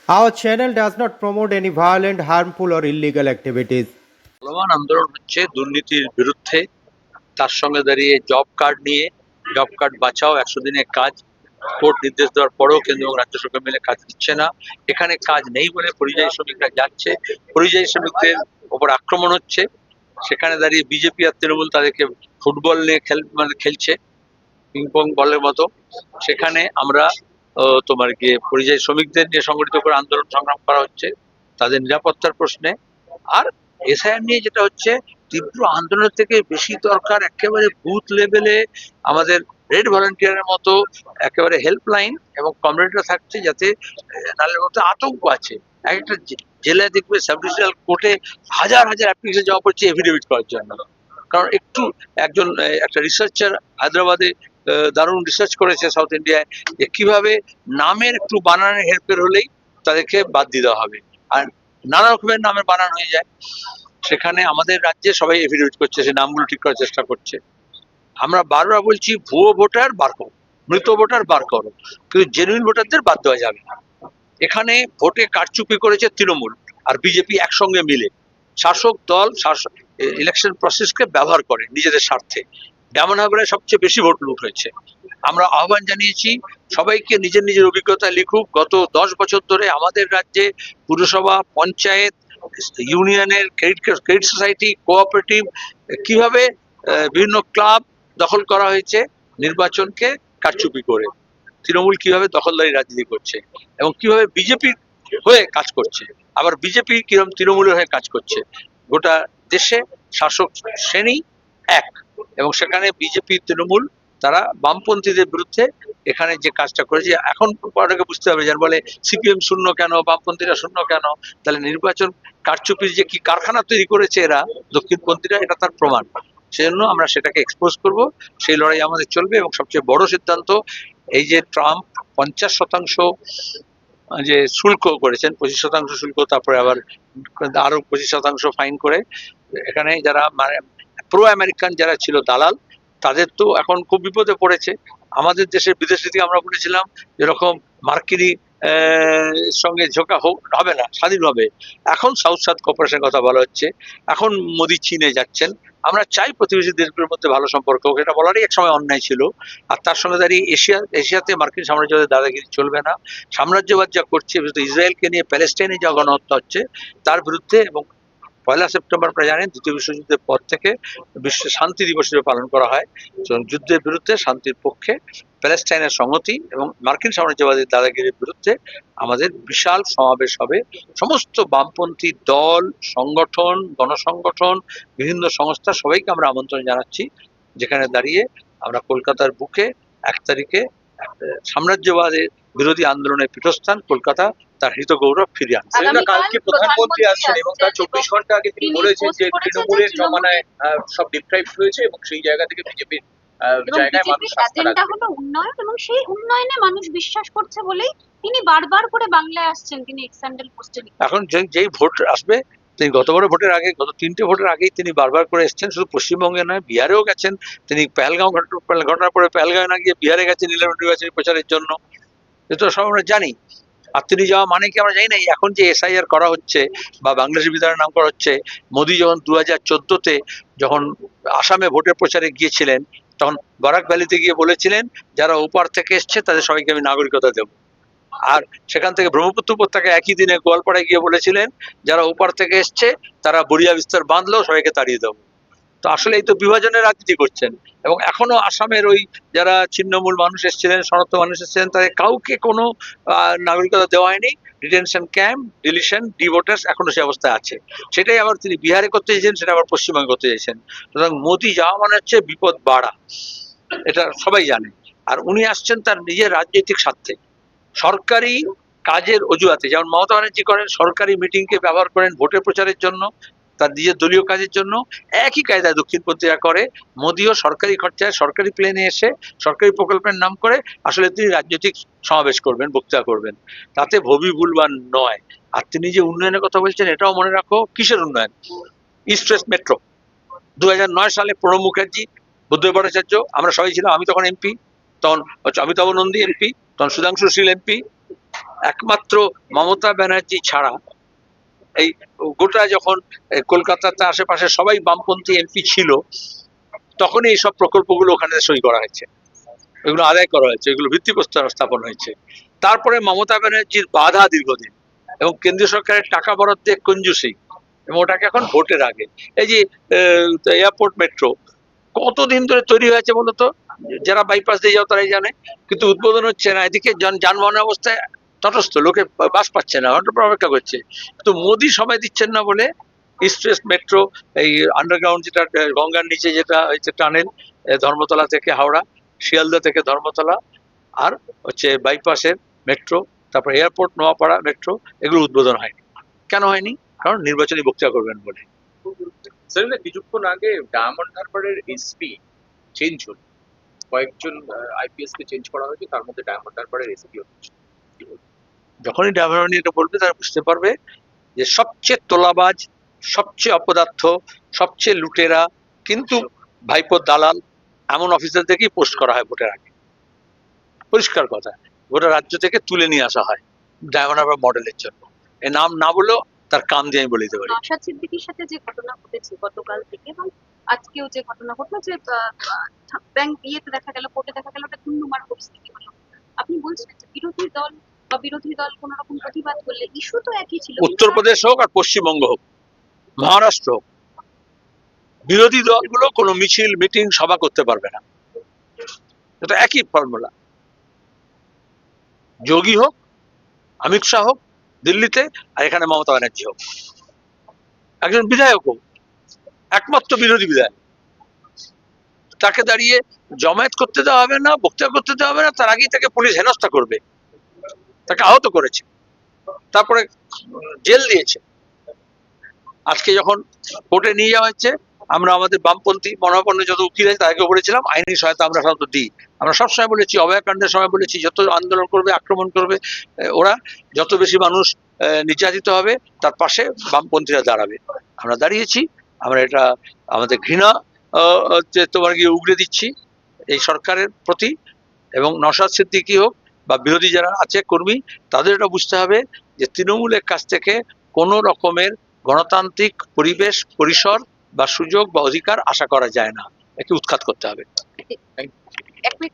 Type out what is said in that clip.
Our channel does not promote any violent, harmful, or illegal activities. চলমান আন্দোলন হচ্ছে দুর্নীতির বিরুদ্ধে। তার সঙ্গে দাঁড়িয়ে জব কার্ড নিয়ে, জব কার্ড বাঁচাও 100 দিনের কাজ কোর্ট নির্দেশ দেওয়ার পরেও কেন্দ্র এবং রাজ্য সরকার মিলে কাজ দিচ্ছে না। এখানে কাজ নেই বলে পরিযায়ী শ্রমিকরা যাচ্ছে, পরিযায়ী শ্রমিকদের ওপর আক্রমণ হচ্ছে। সেখানে দাঁড়িয়ে বিজেপি আর তৃণমূল তাদেরকে ফুটবল নিয়ে খেলছে পিং পং বলের মতো। সেখানে আমরা তোমার গিয়ে পরিযায়ী শ্রমিকদের নিয়ে সংগঠিত করে আন্দোলন সংগ্রাম করা হচ্ছে তাদের নিরাপত্তার প্রশ্নে। আর এসআইআর নিয়ে যেটা হচ্ছে, তীব্র আন্দোলনের থেকে বেশি দরকার একেবারে বুথ লেভেলে আমাদের রেড ভলান্টিয়ারের মতো একেবারে হেল্পলাইন এবং কমিউনিটিরা থাকছে, যাতে নাহলে মধ্যে আতঙ্ক আছে। এক একটা জেলায় দেখবে সাব ডিভিশনাল কোর্টে হাজার হাজার অ্যাপ্লিকেশন জমা পড়ছে এফিডেভিট করার জন্য। কারণ একটু একজন একটা রিসার্চার হায়দ্রাবাদে দারুণ রিসার্চ করেছে সাউথ ইন্ডিয়ায়, যে কিভাবে নামের একটু বানানের হেরফের হলেই তাদেরকে বাদ দিয়ে দেওয়া হবে, আর নানা রকমের নামের বানান হয়ে যায়। সেখানে আমাদের রাজ্যে সবাই এফিডেভিট করছে, সে নামগুলো ঠিক করার চেষ্টা করছে। আমরা বারবার বলছি ভুয়ো ভোটার বার করো, মৃত ভোটার বার করো, কিন্তু জেনুইন ভোটারদের বাদ দেওয়া যাবে না। এখানে ভোটে কারচুপি করেছে তৃণমূল আর বিজেপি একসঙ্গে মিলে। শাসক দল ইলেকশন প্রসেসকে ব্যবহার করে নিজেদের স্বার্থে। ডায়মন্ড সবচেয়ে বেশি ভোট লুট হয়েছে। আমরা আহ্বান জানিয়েছি সবাইকে নিজের নিজের অভিজ্ঞতা লিখুক। গত 10 বছর ধরে আমাদের রাজ্যে পুরসভা, পঞ্চায়েত, ইউনিয়নের, ক্রেডিট সোসাইটি, কোঅপারেটিভ, কিভাবে বিভিন্ন ক্লাব দখল করা হয়েছে নির্বাচনকে কারচুপি করে। তৃণমূল কিভাবে দখলদারি রাজনীতি করছে এবং কিভাবে বিজেপি হয়ে কাজ করছে, আবার বিজেপি কিরকম তৃণমূলের হয়ে কাজ করছে। গোটা দেশে শাসক শ্রেণী এক, এবং সেখানে বিজেপি তৃণমূল তারা বামপন্থীদের বিরুদ্ধে এখানে যে কাজটা করেছে। এখন অনেকে বুঝতে হবে, যার বলে সিপিএম শূন্য কেন, বামপন্থীরা শূন্য কেন, তাহলে নির্বাচন কারচুপির যে কি কারখানা তৈরি করেছে এরা দক্ষিণপন্থীরা, এটা তার প্রমাণ। সেজন্য আমরা সেটাকে এক্সপোজ করব, সেই লড়াই আমাদের চলবে। এবং সবচেয়ে বড় সিদ্ধান্ত, এই যে ট্রাম্প 50% যে শুল্ক করেছেন, 25% শুল্ক, তারপরে আবার আরো 25% ফাইন করে, এখানে যারা মানে প্রো আমেরিকান যারা ছিল দালাল, তাদের তো এখন খুব বিপদে পড়েছে। আমাদের দেশের বিদেশ নীতি আমরা বলেছিলাম যেরকম মার্কিনী সঙ্গে ঝোঁকা হবে না স্বাধীনভাবে, এখন সাউথ সাউথ কর্পোরেশনের কথা বলা হচ্ছে। এখন মোদি চীনে যাচ্ছেন। আমরা চাই প্রতিবেশী দেশগুলোর মধ্যে ভালো সম্পর্ক হোক, এটা বলারই এক সময় অন্যায় ছিল। আর তার সঙ্গে দাঁড়িয়ে এশিয়াতে মার্কিন সাম্রাজ্যবাদের দাদাগিরি চলবে না। সাম্রাজ্যবাদ যা করছে, ইসরায়েলকে নিয়ে প্যালেস্টাইনে যা গণহত্যা হচ্ছে তার বিরুদ্ধে। এবং 1 সেপ্টেম্বর আপনারা জানেন, দ্বিতীয় বিশ্বযুদ্ধের পর থেকে বিশ্ব শান্তি দিবস হিসেবে পালন করা হয়। যুদ্ধের বিরুদ্ধে শান্তির পক্ষে প্যালেস্টাইনের সংহতি এবং মার্কিন সাম্রাজ্যবাদের দাদাগিরির বিরুদ্ধে আমাদের বিশাল সমাবেশ হবে। সমস্ত বামপন্থী দল, সংগঠন, গণসংগঠন, বিভিন্ন সংস্থা, সবাইকে আমরা আমন্ত্রণ জানাচ্ছি, যেখানে দাঁড়িয়ে আমরা কলকাতার বুকে 1 তারিখে সাম্রাজ্যবাদের বিরোধী আন্দোলনের পীঠস্থান কলকাতা তার হৃত গৌরব ফিরিয়ে আনছে। কালকে প্রধানমন্ত্রী আসছেন এবং তার 24 ঘন্টা আগে তিনি বলেছেন যে তৃণমূলের জমানায় সব ডিপ্রাইভ হয়েছে এবং সেই জায়গা থেকে বিজেপির জায়গায় মানুষ আস্থা এজেন্ডা রাখবে। হলো উন্নয়ন, এবং সেই উন্নয়নে মানুষ বিশ্বাস করছে বলেই তিনি বারবার করে বাংলায় আসছেন। তিনি এক্সান্ডেল পোস্টে এখন যেই ভোট আসবে, তিনি গতবারের ভোটের আগে, গত 3টে ভোটের আগেই তিনি বারবার করে এসেছেন। শুধু পশ্চিমবঙ্গে নয়, বিহারেও গেছেন তিনি। পেহেলগাঁও ঘটনার পরে পেহেলগাঁও না গিয়ে বিহারে গেছেন নির্বাচনী প্রচারের জন্য। এটা সব আমরা জানি। আর তিনি যাওয়া মানে কি আমরা জানি না। এখন যে এসআইআর করা হচ্ছে বা বাংলাদেশ বিধানের নাম করা হচ্ছে, মোদী যখন 2014-তে যখন আসামে ভোটের প্রচারে গিয়েছিলেন, তখন বরাক ভ্যালিতে গিয়ে বলেছিলেন যারা ওপার থেকে এসছে তাদের সবাইকে আমি নাগরিকতা দেবো। আর সেখান থেকে ব্রহ্মপুত্র উপত্যকায় একই দিনে গোয়ালপাড়ায় গিয়ে বলেছিলেন যারা ওপার থেকে এসছে তারা বড়িয়া বিস্তার বাঁধলেও সবাইকে তাড়িয়ে দেবো। তো আসলে এই তো বিভাজনের রাজনীতি করছেন। এবং এখনো আসামের ওই যারা ছিন্নমূল মানুষ এসেছিলেন, শরণার্থ মানুষ এসেছিলেন, তাদের কাউকে কোনো নাগরিকতা দেওয়া হয়নি। ডিটেনশন ক্যাম্প, ডিলিশন, ডিভোটার্স এখনো সে অবস্থায় আছে। সেটাই আবার তিনি বিহারে করতে চাইছেন, সেটা আবার পশ্চিমবঙ্গে করতে চাইছেন। সুতরাং মোদী যাওয়া মানে হচ্ছে বিপদ বাড়া, এটা সবাই জানে। আর উনি আসছেন তার নিজের রাজনৈতিক স্বার্থে, সরকারি কাজের অজুহাতে। যেমন মমতা ব্যানার্জি করেন, সরকারি মিটিংকে ব্যবহার করেন ভোটের প্রচারের জন্য, তার নিজের দলীয় কাজের জন্য। একই কায়দায় দক্ষিণপন্থীরা করে। মোদিও সরকারি খরচায় সরকারি প্লেনে এসে সরকারি প্রকল্পের নাম করে আসলে তিনি রাজনৈতিক সমাবেশ করবেন, বক্তৃতা করবেন। তাতে ভবি ভুলবান নয়। আর তিনি যে উন্নয়নের কথা বলছেন, এটাও মনে রাখো কিসের উন্নয়ন। ইস্ট ওয়েস্ট মেট্রো 2009 সালে প্রণব মুখার্জি, বুদ্ধদেব ভট্টাচার্য, আমরা সবাই ছিলাম, আমি তখন এমপি, তখন অমিতাভ নন্দী এমপি, তখন সুধাংশু শীল এমপি, একমাত্র মমতা ব্যানার্জি ছাড়া এই গোটা যখন কলকাতাতে আশেপাশে সবাই বামপন্থী এমপি ছিল, তখনই এইসব প্রকল্পগুলো ওখানে সই করা হয়েছে, এগুলো আদায় করা হয়েছে, এগুলো ভিত্তিপ্রস্তর স্থাপন হয়েছে। তারপরে মমতা ব্যানার্জির বাধা দীর্ঘদিন এবং কেন্দ্রীয় সরকারের টাকা বরাদ্দে কঞ্জুসি, এবং ওটাকে এখন ভোটের আগে এই যে এয়ারপোর্ট মেট্রো কতদিন ধরে তৈরি হয়েছে বলতো, যারা বাইপাস দিয়ে যাও তারাই জানে, কিন্তু উদ্বোধন হচ্ছে না। এদিকে যানবাহনের অবস্থায় তটস্থ, লোকে বাস পাচ্ছে না, ঘন্টা পর অপেক্ষা করছে। তো মোদি সময় দিচ্ছেন না বলে ইস্ট ওয়েস্ট মেট্রো, এই আন্ডারগ্রাউন্ড যেটা গঙ্গার নিচে যেটা হচ্ছে টানেল, ধর্মতলা থেকে হাওড়া, শিয়ালদা থেকে ধর্মতলা, আর হচ্ছে বাইপাসের মেট্রো, তারপর এয়ারপোর্ট নোয়াপাড়া মেট্রো, এগুলো উদ্বোধন হয়নি। কেন হয়নি? কারণ নির্বাচনী বক্তৃতা করবেন বলে। স্যার, কিছুক্ষণ আগে ডায়মন্ড হারবারের এসপি চেঞ্জ হল, কয়েকজন আইপিএস কে চেঞ্জ করা হয়েছে, তার মধ্যে ডায়মন্ড হারবারের এসপি হচ্ছে। যখনই ড্রাইভার নিয়ে এটা বলবে, তারা বুঝতে পারবে যে সবচেয়ে তোলাবাজ, সবচেয়ে অপদার্থ, সবচেয়ে লুটেরা কিন্তু ভাইপোর দালাল এমন অফিসারদেরকেই পোস্ট করা হয় ভোটের আগে। পরিষ্কার কথা, গোটা রাজ্য থেকে তুলে নিয়ে আসা হয় ডায়মন্ড হারবার মডেলের জন্য। এ নাম না বললেও তার কাম দিয়ে আমি বলে দিতে পারি। নওশাদ সিদ্দিকীর সাথে যে ঘটনা ঘটেছে গতকাল থেকে এবং আজকেও যে ঘটনা ঘটলো, যে ব্যাংক ইয়েতে দেখা গেল, কোর্টে দেখা গেল, একটা ধুন্ধুমার পরিস্থিতি হলো। আপনি বলছেন যে বিরোধী দল কোন রকম প্রতিবাদ করলে ইস্যু তো একই ছিল। উত্তরপ্রদেশ হোক আর পশ্চিমবঙ্গ হোক, মহারাষ্ট্র হোক, বিরোধী দলগুলো কোনো মিছিল, মিটিং, সভা করতে পারবে না। এটা একই ফর্মুলা। যোগী হোক, অমিত শাহ হোক দিল্লিতে, আর এখানে মমতা ব্যানার্জি হোক, একজন বিধায়ক হোক, একমাত্র বিরোধী বিধায়ক, তাকে দাঁড়িয়ে জমায়েত করতে দেওয়া হবে না, বক্তৃতা করতে দেওয়া হবে না, তার আগেই তাকে পুলিশ হেনস্থা করবে, তাকে আহত করেছে, তারপরে জেল দিয়েছে। আজকে যখন কোর্টে নিয়ে যাওয়া হচ্ছে, আমরা আমাদের বামপন্থী মনোভাবাপন্ন যত উকিল আছে তাদেরকে বলেছিলাম আইনি সহায়তা আমরা সাধারণত দিই। আমরা সবসময় বলেছি, অভয়াকাণ্ডের সময় বলেছি, যত আন্দোলন করবে, আক্রমণ করবে ওরা, যত বেশি মানুষ নির্যাতিত হবে, তার পাশে বামপন্থীরা দাঁড়াবে। আমরা দাঁড়িয়েছি। আমরা এটা আমাদের ঘৃণা তোমার গিয়ে উগড়ে দিচ্ছি এই সরকারের প্রতি। এবং নওশাদ সিদ্দিকী হোক বা বিরোধী যারা আছে কর্মী, তাদের এটা বুঝতে হবে যে তৃণমূলের কাছ থেকে কোনো রকমের গণতান্ত্রিক পরিবেশ, পরিসর বা সুযোগ বা অধিকার আশা করা যায় না। একে উৎখাত করতে হবে। এক মিনিট